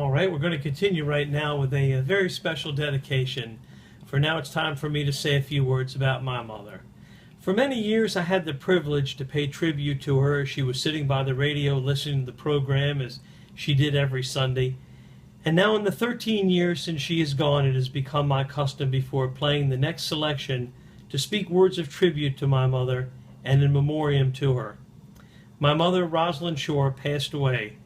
All right, we're going to continue right now with a very special dedication. For now, it's time for me to say a few words about my mother. For many years, I had the privilege to pay tribute to her as she was sitting by the radio listening to the program as she did every Sunday. And now in the 13 years since she is gone, it has become my custom before playing the next selection to speak words of tribute to my mother and in memoriam to her. My mother, Rosalind Shor, passed away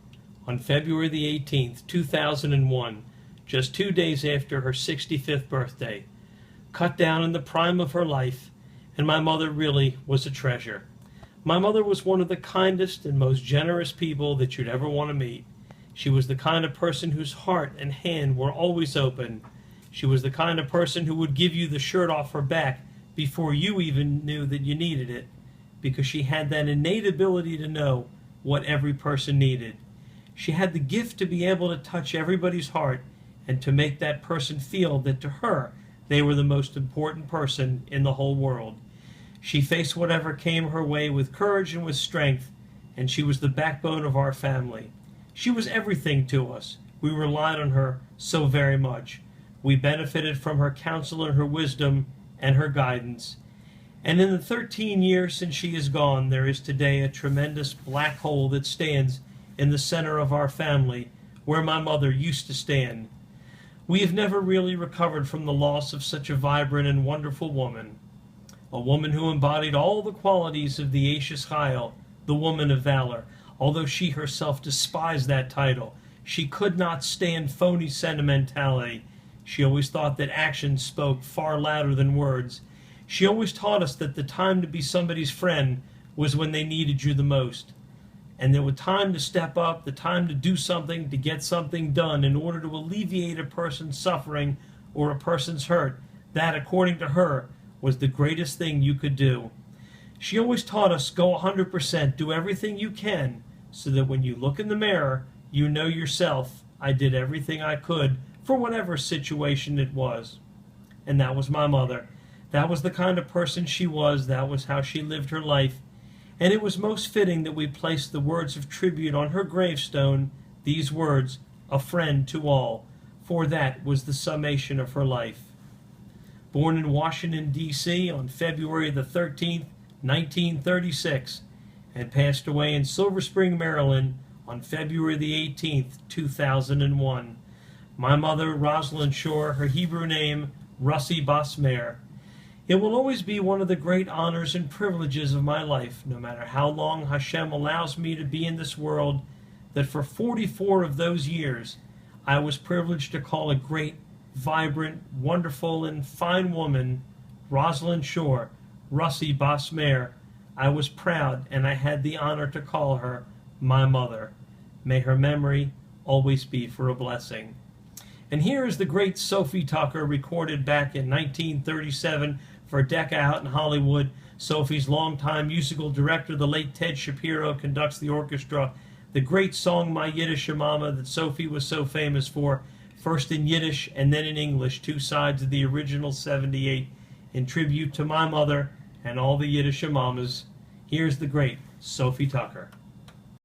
on February the 18th, 2001, just 2 days after her 65th birthday, cut down in the prime of her life, and my mother really was a treasure. My mother was one of the kindest and most generous people that you'd ever want to meet. She was the kind of person whose heart and hand were always open. She was the kind of person who would give you the shirt off her back before you even knew that you needed it, because she had that innate ability to know what every person needed. She had the gift to be able to touch everybody's heart and to make that person feel that to her they were the most important person in the whole world. She faced whatever came her way with courage and with strength, and she was the backbone of our family. She was everything to us. We relied on her so very much. We benefited from her counsel and her wisdom and her guidance. And in the 13 years since she is gone, there is today a tremendous black hole that stands in the center of our family, where my mother used to stand. We have never really recovered from the loss of such a vibrant and wonderful woman, a woman who embodied all the qualities of the Ashes Chayil, the woman of valor. Although she herself despised that title, she could not stand phony sentimentality. She always thought that actions spoke far louder than words. She always taught us that the time to be somebody's friend was when they needed you the most. And there was time to step up, the time to do something, to get something done in order to alleviate a person's suffering or a person's hurt. That, according to her, was the greatest thing you could do. She always taught us, go 100%, do everything you can, so that when you look in the mirror, you know yourself, I did everything I could for whatever situation it was. And that was my mother. That was the kind of person she was. That was how she lived her life. And it was most fitting that we placed the words of tribute on her gravestone, these words, a friend to all, for that was the summation of her life. Born in Washington, D.C. on February the 13th, 1936, and passed away in Silver Spring, Maryland on February the 18th, 2001. My mother, Rosalind Shor, her Hebrew name, Russi Bas Meir. It will always be one of the great honors and privileges of my life, no matter how long Hashem allows me to be in this world, that for 44 of those years I was privileged to call a great, vibrant, wonderful, and fine woman, Rosalind Shor, Russi Bas Meir. I was proud, and I had the honor to call her my mother. May her memory always be for a blessing. And here is the great Sophie Tucker, recorded back in 1937 for Decca out in Hollywood. Sophie's longtime musical director, the late Ted Shapiro, conducts the orchestra. The great song, My Yiddish Mama, that Sophie was so famous for, first in Yiddish and then in English, two sides of the original 78, in tribute to my mother and all the Yiddish mamas. Here's the great Sophie Tucker.